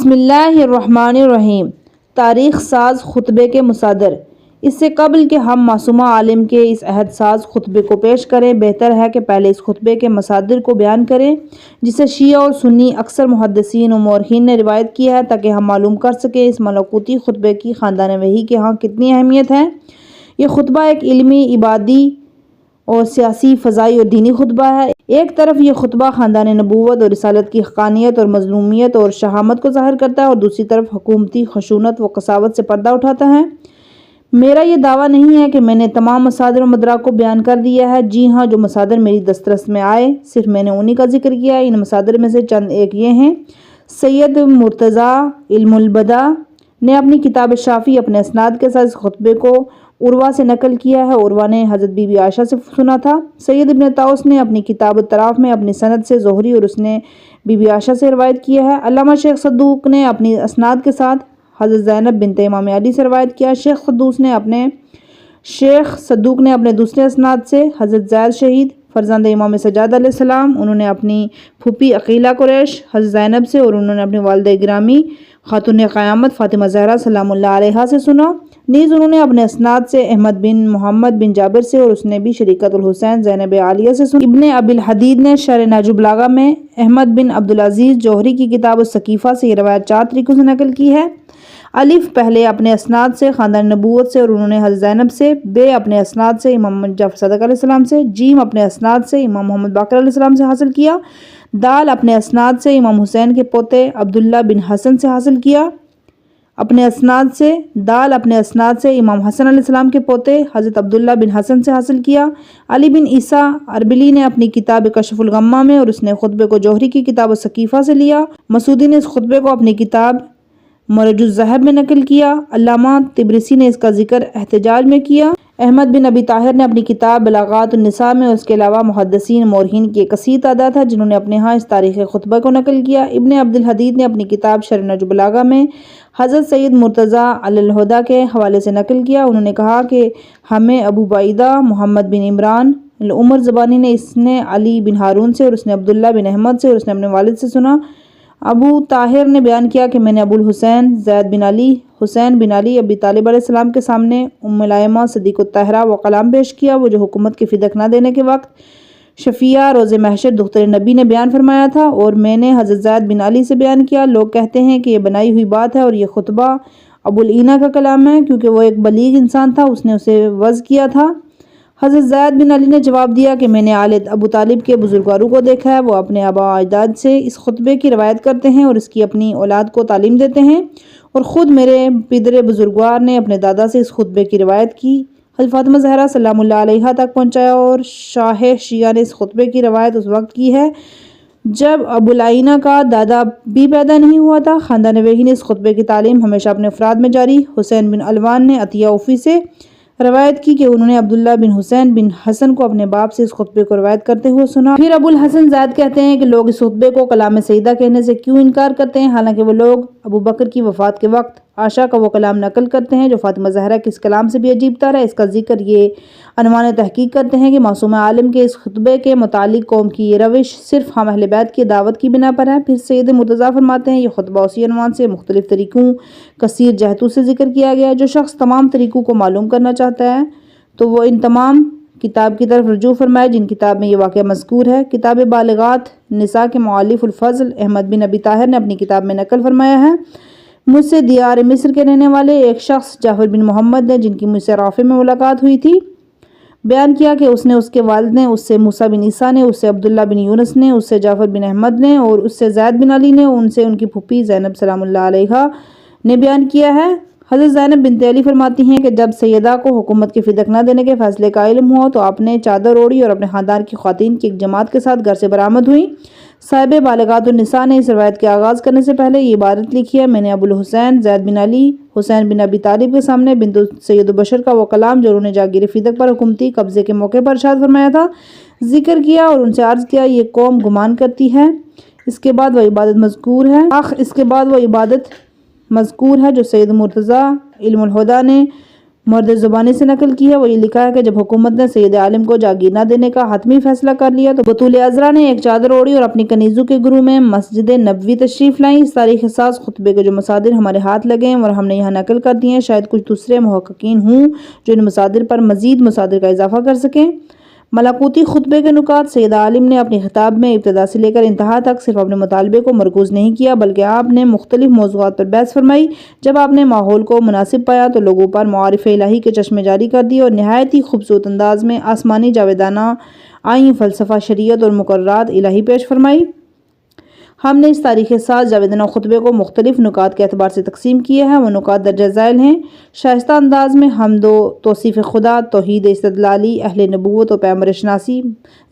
بسم اللہ الرحمن الرحیم۔ تاریخ ساز خطبے کے مصادر۔ اس سے قبل کہ ہم معصومہ عالم کے اس عہد ساز خطبے کو پیش کریں، بہتر ہے کہ پہلے اس خطبے کے مصادر کو بیان کریں جسے شیعہ اور سنی اکثر محدثین و مورخین نے روایت کیا ہے، تاکہ ہم معلوم کر سکیں اس ملکوتی خطبے کی خاندان وحی کے ہاں کتنی اہمیت ہے۔ یہ خطبہ ایک علمی، عبادی اور سیاسی، فضائی اور دینی خطبہ ہے۔ ایک طرف یہ خطبہ خاندان نبوت اور رسالت کی حقانیت اور مظلومیت اور شہامت کو ظاہر کرتا ہے، اور دوسری طرف حکومتی خشونت و قساوت سے پردہ اٹھاتا ہے۔ میرا یہ دعویٰ نہیں ہے کہ میں نے تمام مصادر و مدراک کو بیان کر دیا ہے، جی ہاں، جو مصادر میری دسترس میں آئے صرف میں نے انہی کا ذکر کیا ہے۔ ان مصادر میں سے چند ایک یہ ہیں: سید مرتضیٰ علم البدیع نے اپنی کتاب شافی اپنے اسناد کے ساتھ اس خطبے کو عروہ سے نقل کیا ہے۔ عروہ نے حضرت بی بی عائشہ سے سنا تھا۔ سید ابن طاؤس نے اپنی کتاب الطراف میں اپنی سند سے زہری اور اس نے بی بی عائشہ سے روایت کیا ہے۔ علامہ شیخ صدوق نے اپنی اسناد کے ساتھ حضرت زینب بنت امام علی سے روایت کیا۔ شیخ صدوق نے اپنے دوسرے اسناد سے حضرت زید شہید فرزند امام سجاد علیہ السلام، انہوں نے اپنی پھوپھی عقیلہ قریش حضرت زینب سے، اور انہوں نے اپنی والدہ گرامی خاتون قیامت فاطمہ زہرا سلام اللہ علیہا سے سنا۔ نیز انہوں نے اپنے اسناد سے احمد بن محمد بن جابر سے، اور اس نے بھی شریکت الحسین زینب عالیہ سے سنا۔ ابن ابی الحدید نے شرح نہج البلاغہ میں احمد بن عبدالعزیز جوہری کی کتاب السقیفہ سے یہ روایت 4 طریقوں سے نقل کی ہے: الف پہلے اپنے اسناد سے خاندان نبوت سے، اور انہوں نے حضرت زینب سے، ب اپنے اسناد سے امام جعفر صادق علیہ السلام سے، جیم اپنے اسناد سے امام محمد باقر علیہ السلام سے حاصل کیا، دال اپنے اسناد سے امام حسین کے پوتے عبداللہ بن حسن سے حاصل کیا اپنے اسناد سے، دال اپنے اسناد سے امام حسن علیہ السلام کے پوتے حضرت عبداللہ بن حسن سے حاصل کیا۔ علی بن عیسیٰ اربلی نے اپنی کتاب کشف الغمہ میں، اور اس نے خطبے کو جوہری کی کتاب السقیفہ سے لیا۔ مسعودی نے اس خطبے کو اپنی کتاب مرج الذہب میں نقل کیا۔ علامہ طبرسی نے اس کا ذکر احتجاج میں کیا۔ احمد بن ابی طاہر نے اپنی کتاب بلاغات النساء میں، اس کے علاوہ محدثین مورخین کی ایک کثیر تعداد ہے جنہوں نے اپنے ہاں اس تاریخ خطبہ کو نقل کیا۔ ابن عبد الحدید نے اپنی کتاب شرح نہج البلاغہ میں حضرت سید مرتضیٰ علی الہدیٰ کے حوالے سے نقل کیا۔ انہوں نے کہا کہ ہمیں ابو بعیدہ محمد بن عمران العمر زبانی نے، اس نے علی بن ہارون سے، اور اس نے عبداللہ بن احمد سے، اور اس نے اپنے والد سے سنا۔ ابو طاہر نے بیان کیا کہ میں نے ابو الحسین زید بن علی حسین بن علی ابی طالب علیہ السلام کے سامنے ام الائمہ صدیق الطاہرہ و کلام پیش کیا، وہ جو حکومت کی فدق نہ دینے کے وقت شفیعہ روز محشر دختر نبی نے بیان فرمایا تھا، اور میں نے حضرت زید بن علی سے بیان کیا۔ لوگ کہتے ہیں کہ یہ بنائی ہوئی بات ہے، اور یہ خطبہ ابو العینہ کا کلام ہے، کیونکہ وہ ایک بلیغ انسان تھا، اس نے اسے وضع کیا تھا۔ حضرت زید بن علی نے جواب دیا کہ میں نے آل ابو طالب کے بزرگواروں کو دیکھا ہے، وہ اپنے آباء و اجداد سے اس خطبے کی روایت کرتے ہیں اور اس کی اپنی اولاد کو تعلیم دیتے ہیں، اور خود میرے پدر بزرگوار نے اپنے دادا سے اس خطبے کی روایت کی، حضرت فاطمہ زہرا سلام اللہ علیہا تک پہنچایا، اور شاہ شیعہ نے اس خطبے کی روایت اس وقت کی ہے جب ابو العینہ کا دادا بھی پیدا نہیں ہوا تھا۔ خاندان وحی نے اس خطبے کی تعلیم ہمیشہ اپنے افراد میں جاری۔ حسین بن علوان نے عطیہ اوفی سے روایت کی کہ انہوں نے عبداللہ بن حسین بن حسن کو اپنے باپ سے اس خطبے کو روایت کرتے ہوئے سنا۔ پھر ابو الحسن زید کہتے ہیں کہ لوگ اس خطبے کو کلام سیدہ کہنے سے کیوں انکار کرتے ہیں، حالانکہ وہ لوگ ابو بکر کی وفات کے وقت عائشہ کا وہ کلام نقل کرتے ہیں جو فاطمہ زہرا کے اس کلام سے بھی عجیب تر ہے۔ اس کا ذکر یہ عنوان تحقیق کرتے ہیں کہ معصومہ عالم کے اس خطبے کے متعلق قوم کی یہ روش صرف ہم اہل بیت کی دعوت کی بنا پر ہے۔ پھر سید مرتضیٰ فرماتے ہیں، یہ خطبہ اسی عنوان سے مختلف طریقوں کثیر جہتوں سے ذکر کیا گیا ہے۔ جو شخص تمام طریقوں کو معلوم کرنا چاہتا ہے تو وہ ان تمام کتاب کی طرف رجوع فرمائے جن کتاب میں یہ واقعہ مذکور ہے۔ کتاب بالغات نساء کے مؤلف الفضل احمد بن ابی طاہر نے اپنی کتاب میں نقل فرمایا ہے، مجھ سے دیار مصر کے رہنے والے ایک شخص جعفر بن محمد نے، جن کی مجھ سے رافع میں ملاقات ہوئی تھی، بیان کیا کہ اس نے، اس کے والد نے، اس سے موسیٰ بن عیسیٰ نے، اس سے عبداللہ بن یونس نے، اس سے جعفر بن احمد نے، اور اس سے زید بن علی نے، ان سے ان کی پھوپھی زینب سلام اللہ علیہا نے بیان کیا ہے۔ حضرت زینب بنت علی فرماتی ہیں کہ جب سیدہ کو حکومت کی فدق نہ دینے کے فیصلے کا علم ہوا تو آپ نے چادر اوڑھی اور اپنے خاندان کی خواتین کی ایک جماعت کے ساتھ گھر سے برآمد ہوئی۔ صاحب بالغات النساء نے اس روایت کے آغاز کرنے سے پہلے یہ عبارت لکھی ہے: میں نے ابو الحسین زید بن علی حسین بن ابی طالب کے سامنے بنت سید بشر کا وہ کلام جو انہوں نے جاگیر فدق پر حکومتی قبضے کے موقع پر ارشاد فرمایا تھا ذکر کیا، اور ان سے عرض کیا یہ قوم گمان کرتی ہے اس کے بعد وہ عبادت مذکور ہے جو سید مرتضیٰ علم الہدیٰ نے مرد زبانی سے نقل کی ہے، وہ یہ لکھا ہے کہ جب حکومت نے سید عالم کو جاگیر نہ دینے کا حتمی فیصلہ کر لیا تو بطول عذرا نے ایک چادر اوڑھی اور اپنی کنیزوں کے گروہ میں مسجد نبوی تشریف لائیں۔ اس تاریخ ساز خطبے کے جو مصادر ہمارے ہاتھ لگے ہیں اور ہم نے یہاں نقل کر دیے ہیں، شاید کچھ دوسرے محققین ہوں جو ان مصادر پر مزید مصادر کا اضافہ کر سکیں۔ ملاکوتی خطبے کے نکات: سید عالم نے اپنے خطاب میں ابتدا سے لے کر انتہا تک صرف اپنے مطالبے کو مرکوز نہیں کیا بلکہ آپ نے مختلف موضوعات پر بحث فرمائی۔ جب آپ نے ماحول کو مناسب پایا تو لوگوں پر معارف الہی کے چشمے جاری کر دیے اور نہایت ہی خوبصورت انداز میں آسمانی جاویدانہ آئین، فلسفہ، شریعت اور مقررات الہی پیش فرمائی۔ ہم نے اس تاریخ ساز جاویدانہ خطبے کو مختلف نکات کے اعتبار سے تقسیم کیا ہے۔ وہ نکات درجہ ذیل ہیں: شائستہ انداز میں حمد و توصیف خدا، توحید استدلالی، اہل نبوت و پیغمبر شناسی،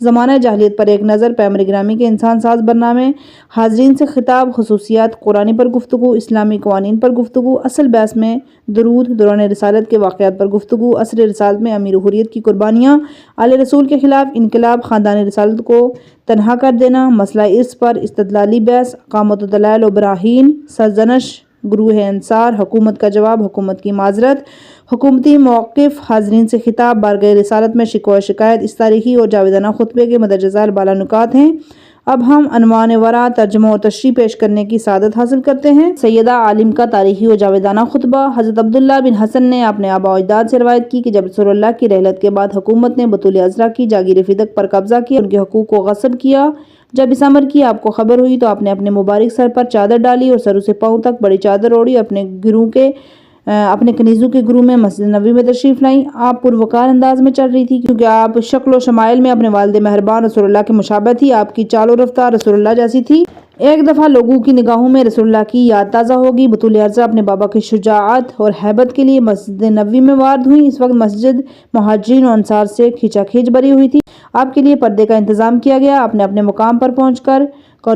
زمانہ جاہلیت پر ایک نظر، پیغمبر گرامی کے انسان ساز برنامے، حاضرین سے خطاب، خصوصیات قرآنی پر گفتگو، اسلامی قوانین پر گفتگو، اصل بعث میں درود، دوران رسالت کے واقعات پر گفتگو، عصر رسالت میں امیر حریت کی قربانیاں، آل رسول کے خلاف انقلاب، خاندان رسالت کو تنہا کر دینا، مسئلہ ارث پر استدلالی بحث، اقامت دلائل و براہین، سرزنش، گروہ انصار، حکومت کا جواب، حکومت کی معذرت، حکومتی موقف، حاضرین سے خطاب، بارگاہ رسالت میں شکوہ و شکایت۔ اس تاریخی اور جاویدانہ خطبے کے مدرجہ ذیل بالا نکات ہیں۔ اب ہم عنوان ورا، ترجمہ اور تشریح پیش کرنے کی سعادت حاصل کرتے ہیں۔ سیدہ عالم کا تاریخی و جاویدانہ خطبہ۔ حضرت عبداللہ بن حسن نے اپنے آباء و اجداد سے روایت کی کہ جب رسول اللہ کی رحلت کے بعد حکومت نے بطول عذرا کی جاگیر فدق پر قبضہ کیا، ان کے حقوق کو غصب کیا۔ جب اس امر کی آپ کو خبر ہوئی تو آپ نے اپنے مبارک سر پر چادر ڈالی اور سروں سے پاؤں تک بڑی چادر اوڑھی، اپنے کنیزوں کے گروہ میں مسجد نبوی میں تشریف لائیں۔ آپ پروقار انداز میں چل رہی تھی کیونکہ آپ شکل و شمائل میں اپنے والد مہربان رسول اللہ کے مشابہ تھی۔ آپ کی چال و رفتار رسول اللہ جیسی تھی۔ ایک دفعہ لوگوں کی نگاہوں میں رسول اللہ کی یاد تازہ ہوگی۔ بطول عذرا اپنے بابا کی شجاعت اور ہیبت کے لیے مسجد نبوی میں وارد ہوئیں۔ اس وقت مسجد مہاجرین و انصار سے کھینچا کھینچ بھری ہوئی تھی۔ آپ کے لیے پردے کا انتظام کیا گیا۔ آپ نے اپنے مقام پر پہنچ کر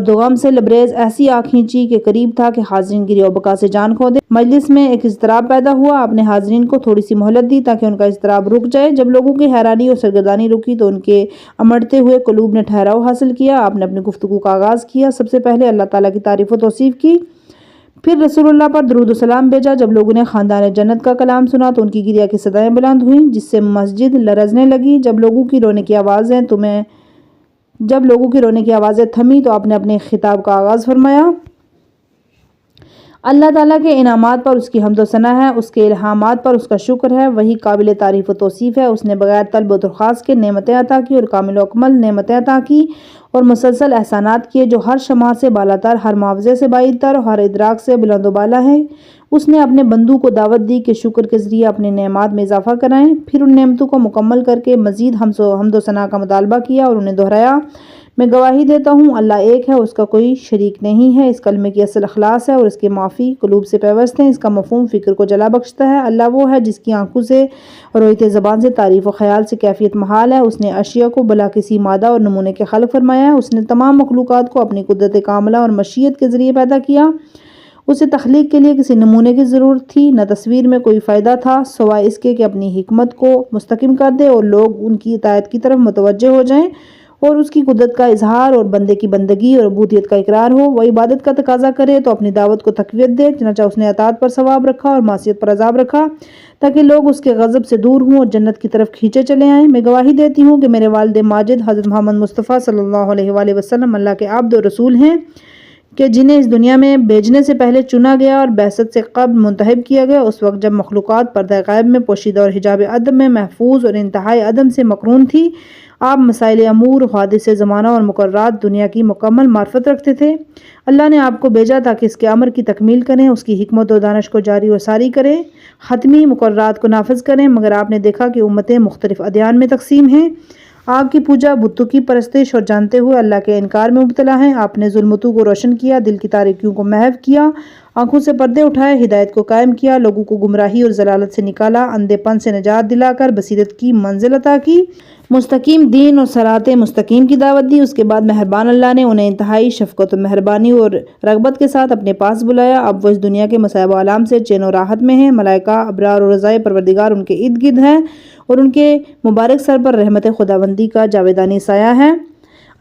غم سے لبریز ایسی آنکھ کھینچی کہ قریب تھا کہ حاضرین کی ریو بکا سے جان کھو دے۔ مجلس میں ایک اضطراب پیدا ہوا۔ آپ نے حاضرین کو تھوڑی سی مہلت دی تاکہ ان کا اضطراب رک جائے۔ جب لوگوں کی حیرانی اور سرگردانی رکی تو ان کے امڑتے ہوئے قلوب نے ٹھہراؤ حاصل کیا۔ آپ نے اپنی گفتگو کا آغاز کیا۔ سب سے پہلے اللہ تعالیٰ کی تعریف و توصیف کی، پھر رسول اللہ پر درود و سلام بھیجا۔ جب لوگوں نے خاندان جنت کا کلام سنا تو ان کی گریہ کی صدائیں بلند ہوئیں جس سے مسجد لرزنے لگی۔ جب لوگوں کی رونے کی آوازیں تھمی تو آپ نے اپنے خطاب کا آغاز فرمایا۔ اللہ تعالیٰ کے انعامات پر اس کی حمد و ثنا ہے، اس کے الہامات پر اس کا شکر ہے، وہی قابل تعریف و توصیف ہے۔ اس نے بغیر طلب و درخواست کے نعمتیں عطا کی اور کامل و اکمل نعمتیں عطا کی اور مسلسل احسانات کیے جو ہر شمع سے بالاتر، ہر معاوضے سے بعید تر اور ہر ادراک سے بلند و بالا ہیں۔ اس نے اپنے بندوں کو دعوت دی کہ شکر کے ذریعے اپنے نعمات میں اضافہ کرائیں، پھر ان نعمتوں کو مکمل کر کے مزید حمد و ثنا کا مطالبہ کیا اور انہیں دہرایا: میں گواہی دیتا ہوں اللہ ایک ہے، اس کا کوئی شریک نہیں ہے۔ اس کلمے کی اصل اخلاص ہے اور اس کے معافی قلوب سے پیوست ہیں۔ اس کا مفہوم فکر کو جلا بخشتا ہے۔ اللہ وہ ہے جس کی آنکھوں سے اور رویت زبان سے تعریف و خیال سے کیفیت محال ہے۔ اس نے اشیاء کو بلا کسی مادہ اور نمونے کے خلق فرمایا ہے۔ اس نے تمام مخلوقات کو اپنی قدرت کاملہ اور مشیت کے ذریعے پیدا کیا۔ اسے تخلیق کے لیے کسی نمونے کی ضرورت تھی، نہ تصویر میں کوئی فائدہ تھا سوائے اس کے کہ اپنی حکمت کو مستحکم کر دے اور لوگ ان کی اطاعت کی طرف متوجہ ہو جائیں اور اس کی قدرت کا اظہار اور بندے کی بندگی اور عبودیت کا اقرار ہو۔ وہ عبادت کا تقاضا کرے تو اپنی دعوت کو تقویت دے، چنانچہ اس نے اطاعت پر ثواب رکھا اور معصیت پر عذاب رکھا تاکہ لوگ اس کے غضب سے دور ہوں اور جنت کی طرف کھینچے چلے آئیں۔ میں گواہی دیتی ہوں کہ میرے والد ماجد حضرت محمد مصطفیٰ صلی اللہ علیہ وآلہ وسلم اللہ کے عبد و رسول ہیں کہ جنہیں اس دنیا میں بھیجنے سے پہلے چنا گیا اور بعثت سے قبل منتخب کیا گیا، اس وقت جب مخلوقات پردہ غیب میں پوشیدہ اور حجاب عدم میں محفوظ اور انتہائی عدم سے مقرون تھی۔ آپ مسائل امور، حوادث زمانہ اور مقررات دنیا کی مکمل معرفت رکھتے تھے۔ اللہ نے آپ کو بھیجا تاکہ اس کے امر کی تکمیل کریں، اس کی حکمت و دانش کو جاری و ساری کریں، حتمی مقررات کو نافذ کریں، مگر آپ نے دیکھا کہ امتیں مختلف ادیان میں تقسیم ہیں، آگ کی پوجا، بتوں کی پرستش اور جانتے ہوئے اللہ کے انکار میں مبتلا ہیں۔ آپ نے ظلمتوں کو روشن کیا، دل کی تاریکیوں کو محو کیا، آنکھوں سے پردے اٹھائے، ہدایت کو قائم کیا، لوگوں کو گمراہی اور ضلالت سے نکالا، اندھے پن سے نجات دلا کر بصیرت کی منزل عطا کی، مستقیم دین اور صراط مستقیم کی دعوت دی۔ اس کے بعد مہربان اللہ نے انہیں انتہائی شفقت و مہربانی اور رغبت کے ساتھ اپنے پاس بلایا۔ اب وہ اس دنیا کے مصائب و آلام سے چین و راحت میں ہیں۔ ملائکہ ابرار و رضائے پروردگار ان کے ارد گرد ہیں اور ان کے مبارک سر پر رحمت خداوندی کا جاویدانی سایہ ہے۔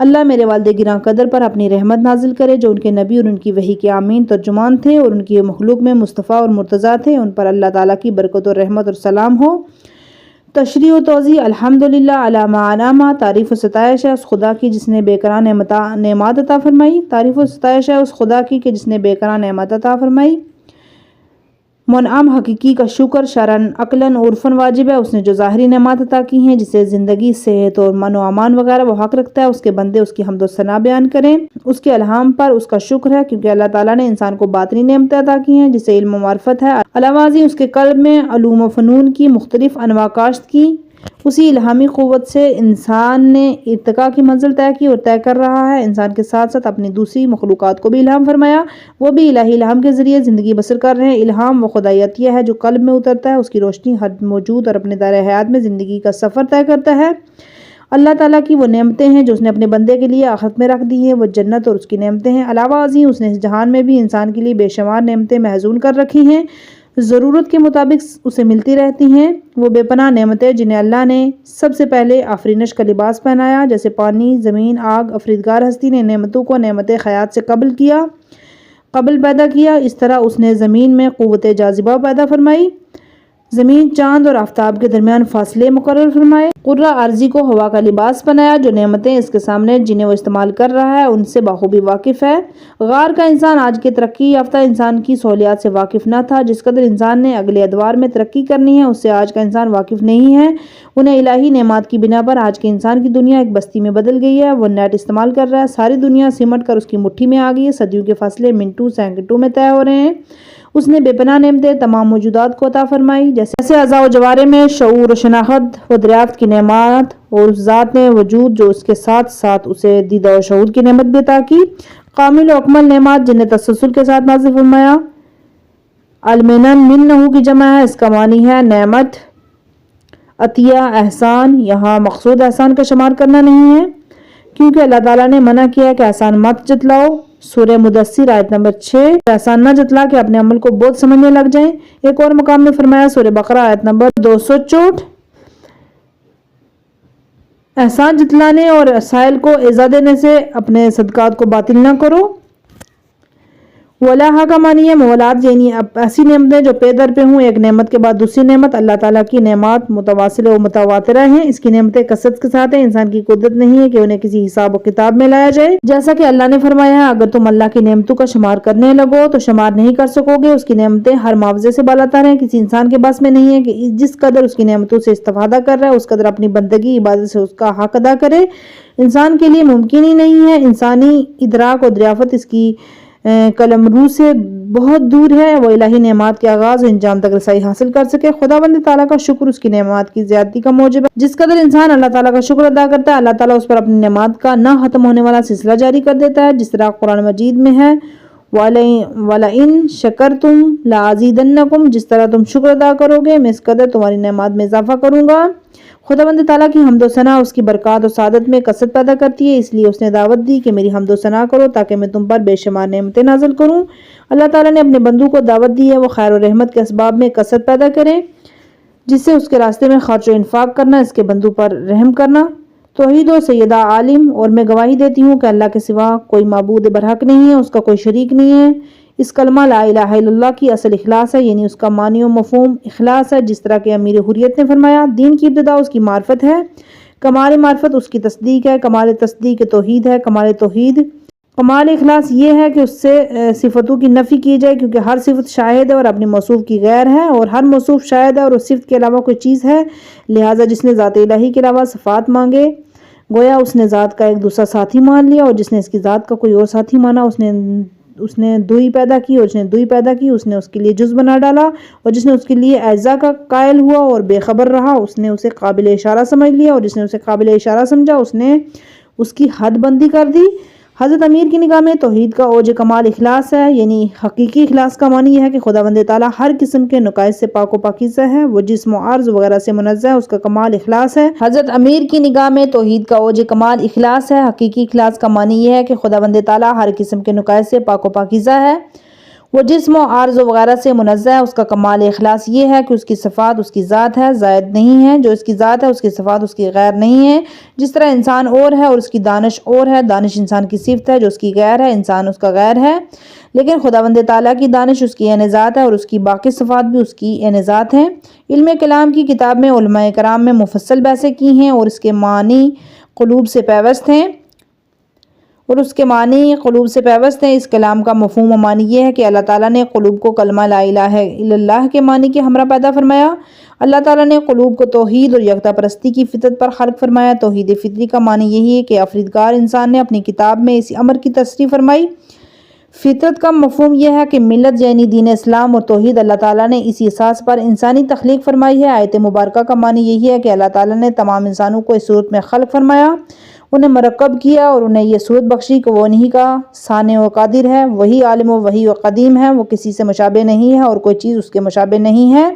اللہ میرے والد گراں قدر پر اپنی رحمت نازل کرے جو ان کے نبی اور ان کی وحی کے آمین ترجمان تھے اور ان کی مخلوق میں مصطفیٰ اور مرتضیٰ تھے، ان پر اللہ تعالیٰ کی برکت اور رحمت اور سلام ہو۔ تشریح و توضیح۔ الحمدللہ علی ما انعم، تعریف و ستائش ہے اس خدا کی جس نے بے کران نعمات عطا فرمائی۔ تعریف و ستائش ہے اس خدا کی کہ جس نے بے کران نعمت عطا فرمائی۔ منعم حقیقی کا شکر شرعاً عقلاً عرفاً واجب ہے، اس نے جو ظاہری نعمات عطا کی ہیں جسے زندگی صحت اور من و امان وغیرہ وہ حق رکھتا ہے اس کے بندے اس کی حمد و ثنا بیان کریں، اس کے الہام پر اس کا شکر ہے کیونکہ اللہ تعالیٰ نے انسان کو باطنی نعمتیں عطا کی ہیں جسے علم و معرفت ہے، علاوہ ازیں اس کے قلب میں علوم و فنون کی مختلف انواع کاشت کی، اسی الہامی قوت سے انسان نے ارتقاء کی منزل طے کی اور طے کر رہا ہے، انسان کے ساتھ ساتھ اپنی دوسری مخلوقات کو بھی الہام فرمایا، وہ بھی الہی الہام کے ذریعے زندگی بسر کر رہے ہیں۔ الہام وہ خدائی عطیہ ہے جو قلب میں اترتا ہے، اس کی روشنی ہر موجود اور اپنے دائرۂ حیات میں زندگی کا سفر طے کرتا ہے۔ اللہ تعالیٰ کی وہ نعمتیں ہیں جو اس نے اپنے بندے کے لیے آخرت میں رکھ دی ہیں، وہ جنت اور اس کی نعمتیں ہیں، علاوہ ازیں اس نے اس جہان میں بھی انسان کے لیے بے شمار نعمتیں محضون کر رکھی ہیں، ضرورت کے مطابق اسے ملتی رہتی ہیں۔ وہ بے پناہ نعمتیں جنہیں اللہ نے سب سے پہلے آفرینش کا لباس پہنایا، جیسے پانی، زمین، آگ، افریدگار ہستی نے نعمتوں کو نعمت حیات سے قبل پیدا کیا، اس طرح اس نے زمین میں قوت جاذبہ پیدا فرمائی، زمین، چاند اور آفتاب کے درمیان فاصلے مقرر فرمائے، قرہ ارضی کو ہوا کا لباس بنایا، جو نعمتیں اس کے سامنے جنہیں وہ استعمال کر رہا ہے ان سے بخوبی واقف ہے۔ غار کا انسان آج کے ترقی یافتہ انسان کی سہولیات سے واقف نہ تھا، جس قدر انسان نے اگلے ادوار میں ترقی کرنی ہے اس سے آج کا انسان واقف نہیں ہے، انہیں الہی نعمات کی بنا پر آج کے انسان کی دنیا ایک بستی میں بدل گئی ہے، وہ نیٹ استعمال کر رہا ہے، ساری دنیا سمٹ کر اس کی مٹھی میں آ گئی ہے، صدیوں کے فاصلے منٹوں سیکنڈوں میں طے ہو رہے ہیں، اس نے بے پناہ نعمتیں تمام موجودات کو عطا فرمائی، جیسے اعضاء و جوارے میں شعور و شناخت و دریافت کی نعمت، اور اس ذات نے وجود جو اس کے ساتھ ساتھ اسے دیدہ و شعور کی نعمت بھی عطا کی، کامل و اکمل نعمات جنہیں تسلسل کے ساتھ نازل فرمایا۔ المنن منہ کی جمع ہے، اس کا معنی ہے نعمت، عطیہ، احسان، یہاں مقصود احسان کا شمار کرنا نہیں ہے کیونکہ اللہ تعالیٰ نے منع کیا کہ احسان مت جتلاؤ، سورہ مدثر آیت نمبر 6، احسان نہ جتلا کہ اپنے عمل کو بہت سمجھنے لگ جائیں۔ ایک اور مقام میں فرمایا سورہ بقرہ آیت نمبر 264، احسان جتلانے اور سائل کو ایذا دینے سے اپنے صدقات کو باطل نہ کرو۔ ولاحہ کا معنی ہے موالات، یعنی ایسی نعمتیں جو پے در پہ ہوں، ایک نعمت کے بعد دوسری نعمت۔ اللہ تعالیٰ کی نعمات متواصل و متواترہ ہیں، اس کی نعمتیں کثرت کے ساتھ ہیں، انسان کی قدرت نہیں ہے کہ انہیں کسی حساب و کتاب میں لایا جائے، جیسا کہ اللہ نے فرمایا ہے اگر تم اللہ کی نعمتوں کا شمار کرنے لگو تو شمار نہیں کر سکو گے، اس کی نعمتیں ہر معاوضے سے بالاتر ہیں، کسی انسان کے بس میں نہیں ہے کہ جس قدر اس کی نعمتوں سے استفادہ کر رہا ہے اس قدر اپنی بندگی عبادت سے اس کا حق ادا کرے، انسان کے لیے ممکن ہی نہیں ہے، انسانی ادراک و دریافت اس کی قلم رو سے بہت دور ہے، وہ الہی نعمات کے آغاز و انجام تک رسائی حاصل کر سکے۔ خداوند تعالیٰ کا شکر اس کی نعمات کی زیادتی کا موجب ہے، جس قدر انسان اللہ تعالیٰ کا شکر ادا کرتا ہے اللہ تعالیٰ اس پر اپنی نعمات کا نہ ختم ہونے والا سلسلہ جاری کر دیتا ہے، جس طرح قرآن مجید میں ہے وَلَئِن شَكَرْتُمْ لَأَزِيدَنَّكُمْ، جس طرح تم شکر ادا کرو گے میں اس قدر تمہاری نعمات میں اضافہ کروں گا۔ خداوند تعالیٰ کی حمد و ثنا اس کی برکات و سعادت میں کثرت پیدا کرتی ہے، اس لیے اس نے دعوت دی کہ میری حمد و ثنا کرو تاکہ میں تم پر بے شمار نعمتیں نازل کروں۔ اللہ تعالیٰ نے اپنے بندوں کو دعوت دی ہے وہ خیر و رحمت کے اسباب میں کثرت پیدا کریں، جس سے اس کے راستے میں خرچ و انفاق کرنا، اس کے بندوں پر رحم کرنا۔ توحید و سیدہ عالم، اور میں گواہی دیتی ہوں کہ اللہ کے سوا کوئی معبود برحق نہیں ہے، اس کا کوئی شریک نہیں ہے۔ اس کلمہ لا الہ الا اللہ کی اصل اخلاص ہے، یعنی اس کا معنی و مفہوم اخلاص ہے، جس طرح کہ امیر حریت نے فرمایا دین کی ابتدا اس کی معرفت ہے، کمال معرفت اس کی تصدیق ہے، کمال تصدیق توحید ہے، کمال توحید کمال اخلاص یہ ہے کہ اس سے صفتوں کی نفی کی جائے کیونکہ ہر صفت شاہد ہے اور اپنے موصوف کی غیر ہے، اور ہر موصوف شاہد ہے اور اس صفت کے علاوہ کوئی چیز ہے، لہٰذا جس نے ذات الہی کے علاوہ صفات مانگے گویا اس نے ذات کا ایک دوسرا ساتھی مان لیا، اور جس نے اس کی ذات کا کوئی اور ساتھی مانا اس نے دوئی پیدا کی، اور جس نے دوئی پیدا کی اس نے اس کے لیے جز بنا ڈالا، اور جس نے اس کے لیے اجزاء کا قائل ہوا اور بے خبر رہا اس نے اسے قابل اشارہ سمجھ لیا، اور جس نے اسے قابل اشارہ سمجھا اس نے اس کی حد بندی کر دی۔ حضرت امیر کی نگاہ میں توحید کا اوج کمال اخلاص ہے، یعنی حقیقی اخلاص کا معنی یہ ہے کہ خداوند تعالیٰ ہر قسم کے نقائص سے پاک و پاکیزہ ہے، وہ جسم و عرض وغیرہ سے منزہ ہے، اس کا کمال اخلاص ہے۔ حضرت امیر کی نگاہ میں توحید کا اوج کمال اخلاص ہے، حقیقی اخلاص کا معنی یہ ہے کہ خداوند تعالیٰ ہر قسم کے نقائص سے پاک و پاکیزہ ہے، وہ جسم و عارض وغیرہ سے منزہ ہے۔ اس کا کمال اخلاص یہ ہے کہ اس کی صفات اس کی ذات ہے، زائد نہیں ہے۔ جو اس کی ذات ہے اس کی صفات اس کی غیر نہیں ہے۔ جس طرح انسان اور ہے اور اس کی دانش اور ہے، دانش انسان کی صفت ہے جو اس کی غیر ہے، انسان اس کا غیر ہے، لیکن خداوند تعالیٰ کی دانش اس کی عین ذات ہے اور اس کی باقی صفات بھی اس کی عین ذات ہیں۔ علم کلام کی کتاب میں علماء کرام میں مفصل بحثیں کی ہیں اور اس کے معنی قلوب سے پیوست ہیں اس کلام کا مفہوم و معنی یہ ہے کہ اللہ تعالیٰ نے قلوب کو کلمہ لا الہ الا اللہ کے معنی کے ہمراہ پیدا فرمایا۔ اللہ تعالیٰ نے قلوب کو توحید اور یکتا پرستی کی فطرت پر خلق فرمایا۔ توحید فطری کا معنی یہی ہے کہ آفریدگار انسان نے اپنی کتاب میں اسی امر کی تصریح فرمائی۔ فطرت کا مفہوم یہ ہے کہ ملت یعنی دین اسلام اور توحید اللہ تعالیٰ نے اسی اساس پر انسانی تخلیق فرمائی ہے۔ آیت مبارکہ کا معنی یہی ہے کہ اللہ تعالیٰ نے تمام انسانوں کو اس صورت میں خلق فرمایا، انہیں مرکب کیا اور انہیں یہ صورت بخشی کہ وہ انہی کا صانع و قادر ہے، وہی عالم و وہی و قدیم ہے، وہ کسی سے مشابہ نہیں ہے اور کوئی چیز اس کے مشابہ نہیں ہے۔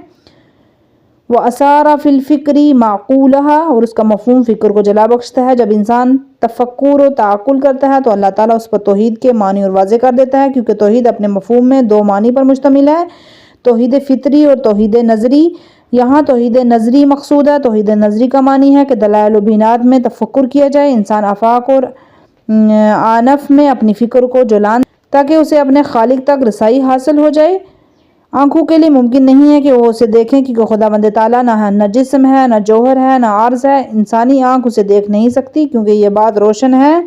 وَأَثَارَ فِي الْفِكْرِ مَعْقُولَهَا، اور اس کا مفہوم فکر کو جلا بخشتا ہے۔ جب انسان تفکر و تعقل کرتا ہے تو اللہ تعالیٰ اس پر توحید کے معنی اور واضح کر دیتا ہے، کیونکہ توحید اپنے مفہوم میں دو معنی پر مشتمل ہے، توحید فطری اور توحید نظری۔ یہاں توحید نظری مقصود ہے۔ توحید نظری کا معنی ہے کہ دلائل و بینات میں تفکر کیا جائے، انسان آفاق اور آنف میں اپنی فکر کو جلان تاکہ اسے اپنے خالق تک رسائی حاصل ہو جائے۔ آنکھوں کے لیے ممکن نہیں ہے کہ وہ اسے دیکھیں، کیونکہ خداوند تعالیٰ نہ جسم ہے، نہ جوہر ہے، نہ عارض ہے۔ انسانی آنکھ اسے دیکھ نہیں سکتی، کیونکہ یہ بات روشن ہے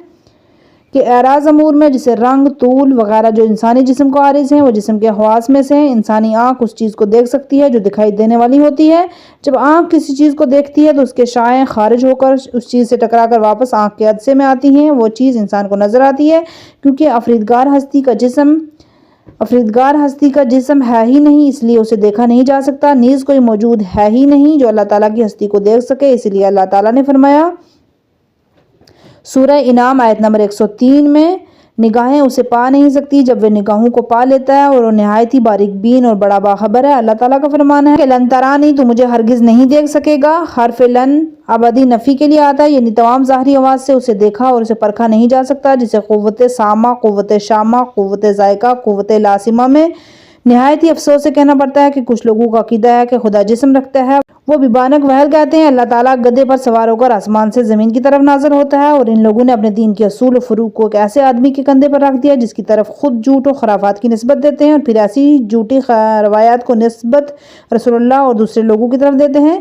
کہ اعراض امور میں جیسے رنگ، طول وغیرہ جو انسانی جسم کو عارض ہیں وہ جسم کے حواس میں سے ہیں۔ انسانی آنکھ اس چیز کو دیکھ سکتی ہے جو دکھائی دینے والی ہوتی ہے۔ جب آنکھ کسی چیز کو دیکھتی ہے تو اس کے شعاعیں خارج ہو کر اس چیز سے ٹکرا کر واپس آنکھ کے عدسے میں آتی ہیں، وہ چیز انسان کو نظر آتی ہے، کیونکہ افریدگار ہستی کا جسم ہے ہی نہیں، اس لیے اسے دیکھا نہیں جا سکتا، نیز کوئی موجود ہے ہی نہیں جو اللہ تعالیٰ کی ہستی کو دیکھ سکے۔ اس لیے اللہ تعالیٰ نے فرمایا سورہ انعام آیت نمبر 103 میں، نگاہیں اسے پا نہیں سکتی جب وہ نگاہوں کو پا لیتا ہے اور وہ نہایت ہی باریک بین اور بڑا باخبر ہے۔ اللہ تعالیٰ کا فرمان ہے کہ لن ترانی، تو مجھے ہرگز نہیں دیکھ سکے گا۔ حرف لن ابدی نفی کے لیے آتا ہے، یعنی تمام ظاہری آواز سے اسے دیکھا اور اسے پرکھا نہیں جا سکتا، جسے قوت سامہ، قوت شامہ، قوت ذائقہ، قوت لاسمہ میں نہایت ہی افسوس سے کہنا پڑتا ہے کہ کچھ لوگوں کا عقیدہ ہے کہ خدا جسم رکھتا ہے، وہ بیبانک وحل کہتے ہیں۔ اللہ تعالیٰ گدھے پر سوار ہو کر آسمان سے زمین کی طرف نازل ہوتا ہے، اور ان لوگوں نے اپنے دین کے اصول و فروع کو ایک ایسے آدمی کے کندھے پر رکھ دیا جس کی طرف خود جھوٹ و خرافات کی نسبت دیتے ہیں، اور پھر ایسی جھوٹی روایات کو نسبت رسول اللہ اور دوسرے لوگوں کی طرف دیتے ہیں۔